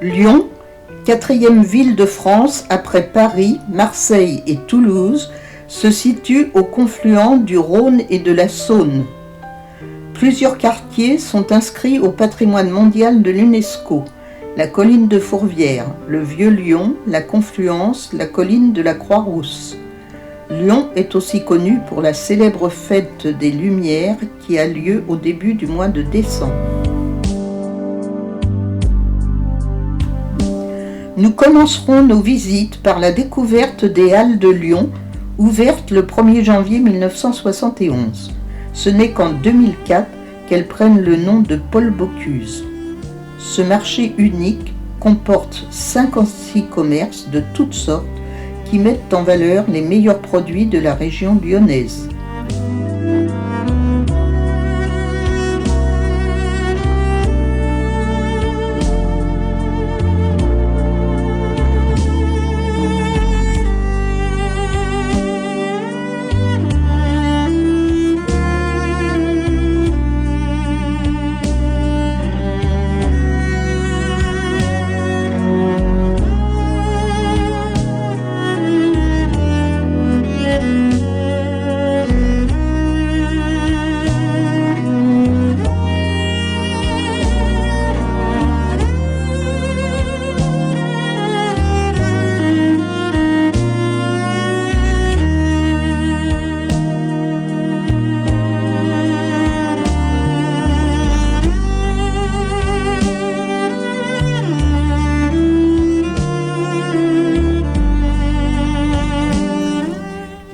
Lyon, quatrième ville de France après Paris, Marseille et Toulouse, se situe au confluent du Rhône et de la Saône. Plusieurs quartiers sont inscrits au patrimoine mondial de l'UNESCO. La colline de Fourvière, le Vieux-Lyon, la Confluence, la colline de la Croix-Rousse. Lyon est aussi connu pour la célèbre fête des Lumières qui a lieu au début du mois de décembre. Nous commencerons nos visites par la découverte des Halles de Lyon, ouvertes le 1er janvier 1971. Ce n'est qu'en 2004 qu'elles prennent le nom de Paul Bocuse. Ce marché unique comporte 56 commerces de toutes sortes qui mettent en valeur les meilleurs produits de la région lyonnaise.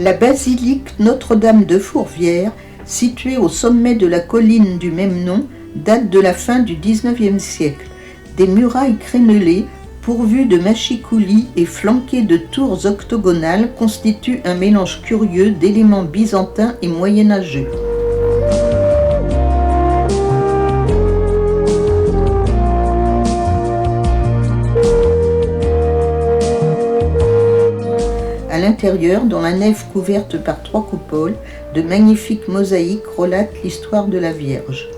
La basilique Notre-Dame de Fourvière, située au sommet de la colline du même nom, date de la fin du XIXe siècle. Des murailles crénelées, pourvues de mâchicoulis et flanquées de tours octogonales, constituent un mélange curieux d'éléments byzantins et moyenâgeux. À l'intérieur, dans la nef couverte par 3 coupoles, de magnifiques mosaïques relatent l'histoire de la Vierge.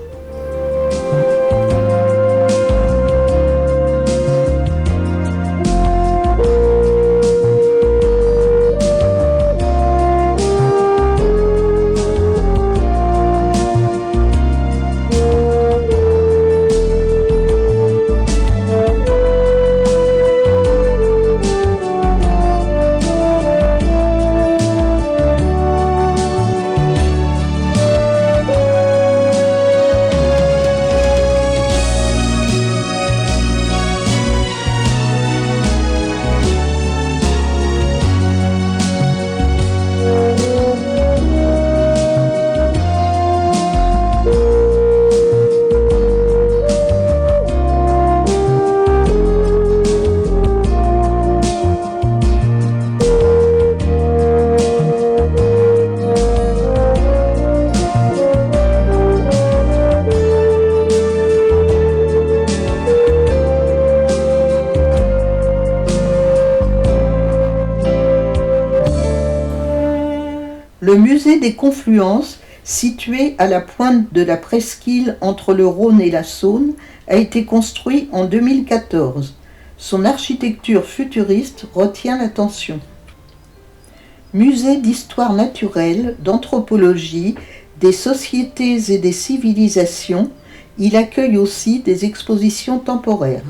Le musée des Confluences, situé à la pointe de la presqu'île entre le Rhône et la Saône, a été construit en 2014. Son architecture futuriste retient l'attention. Musée d'histoire naturelle, d'anthropologie, des sociétés et des civilisations, il accueille aussi des expositions temporaires.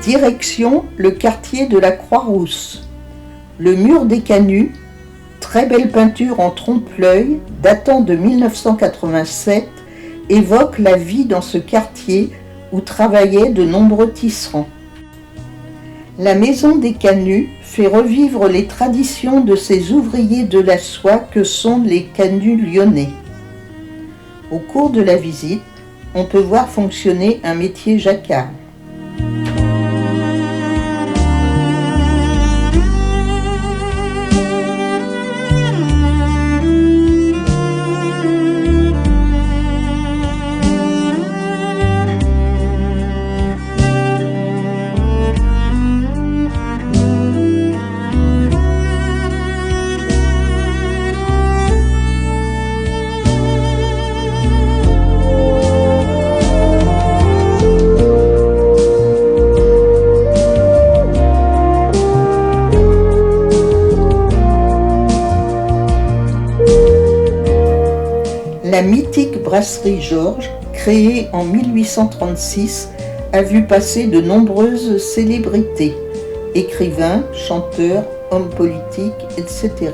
Direction le quartier de la Croix-Rousse. Le mur des Canuts, très belle peinture en trompe-l'œil datant de 1987, évoque la vie dans ce quartier où travaillaient de nombreux tisserands. La maison des Canuts fait revivre les traditions de ces ouvriers de la soie que sont les Canuts lyonnais. Au cours de la visite, on peut voir fonctionner un métier jacquard. La mythique brasserie Georges, créée en 1836, a vu passer de nombreuses célébrités, écrivains, chanteurs, hommes politiques, etc.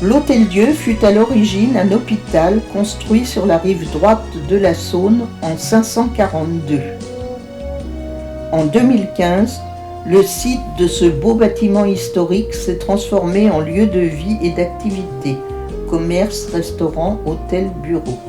L'Hôtel-Dieu fut à l'origine un hôpital construit sur la rive droite de la Saône en 542. En 2015, le site de ce beau bâtiment historique s'est transformé en lieu de vie et d'activité, commerce, restaurant, hôtel, bureau.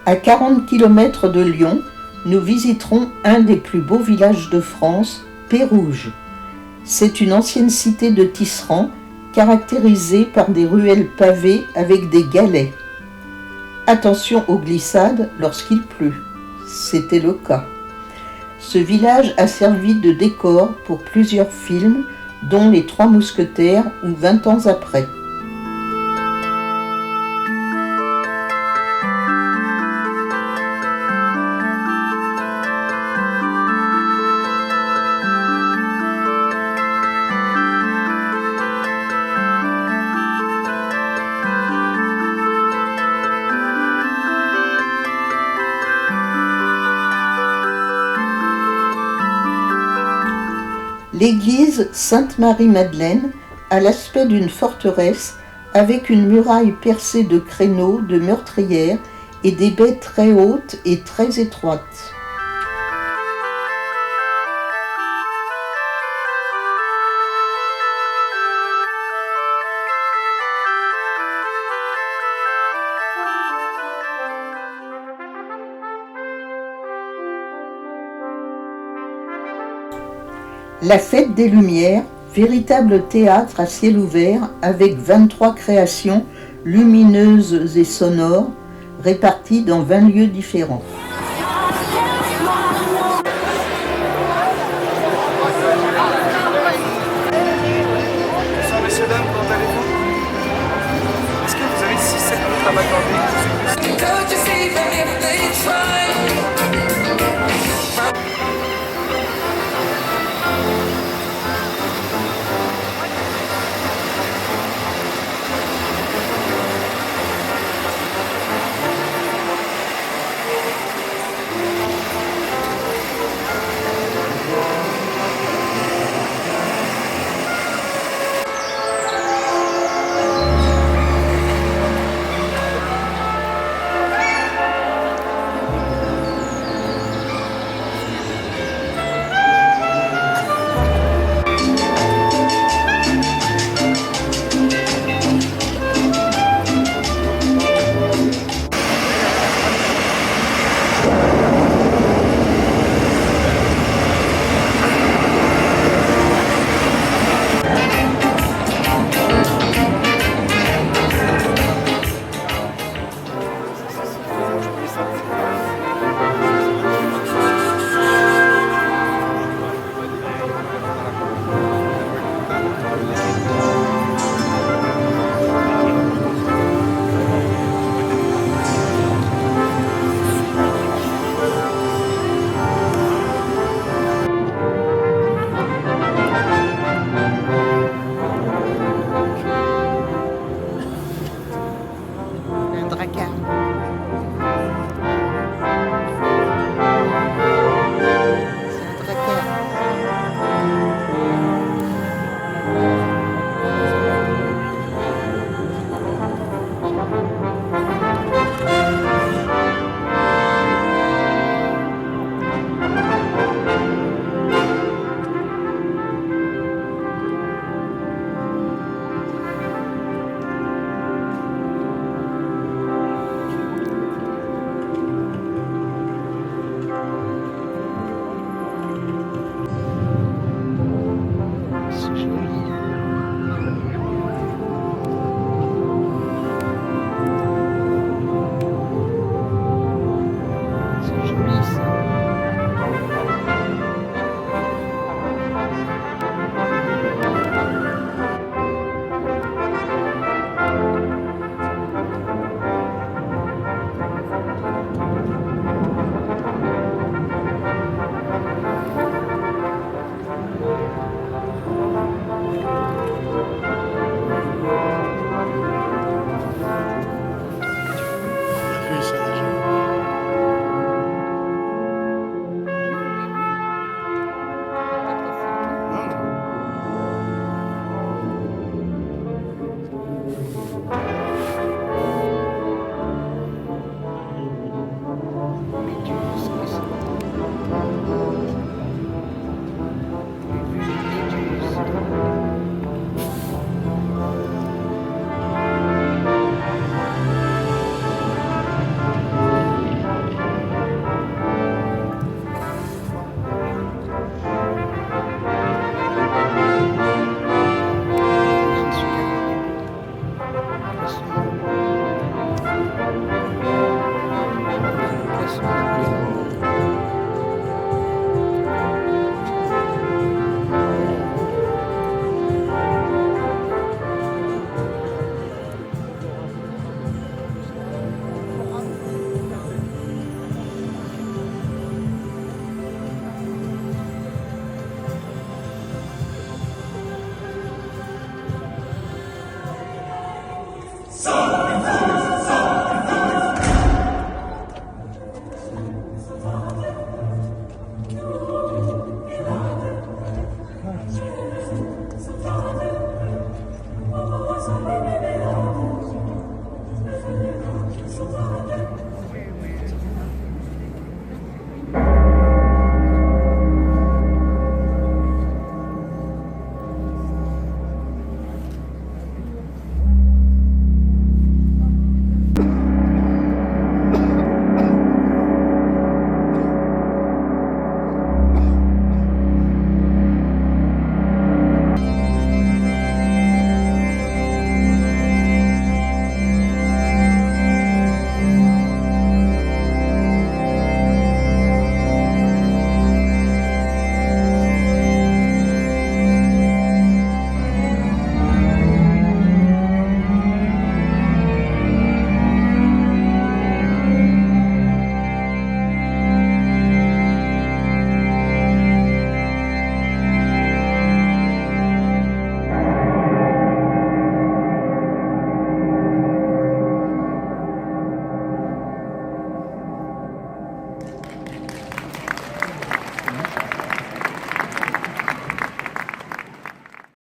À 40 km de Lyon, nous visiterons un des plus beaux villages de France, Pérouges. C'est une ancienne cité de tisserands caractérisée par des ruelles pavées avec des galets. Attention aux glissades lorsqu'il pleut, c'était le cas. Ce village a servi de décor pour plusieurs films, dont Les Trois Mousquetaires ou 20 ans après. L'église Sainte-Marie-Madeleine a l'aspect d'une forteresse avec une muraille percée de créneaux, de meurtrières et des baies très hautes et très étroites. La Fête des Lumières, véritable théâtre à ciel ouvert avec 23 créations lumineuses et sonores réparties dans 20 lieux différents.